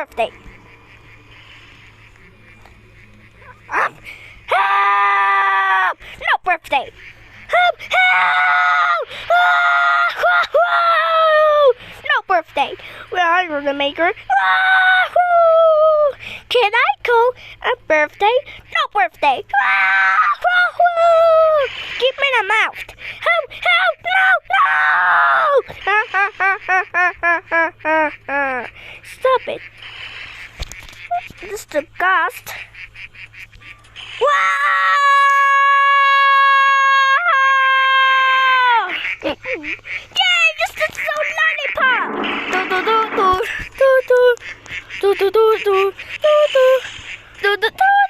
birthday. Help! No birthday. Help! Help! No birthday. Well, I'm the maker. Can I go a birthday? No birthday. Give me the mouth. Help! Help! No! No! Stop it. This is the ghost. Wow! Yay! This is so lollipop. Do do do do do do do do do do do do do do.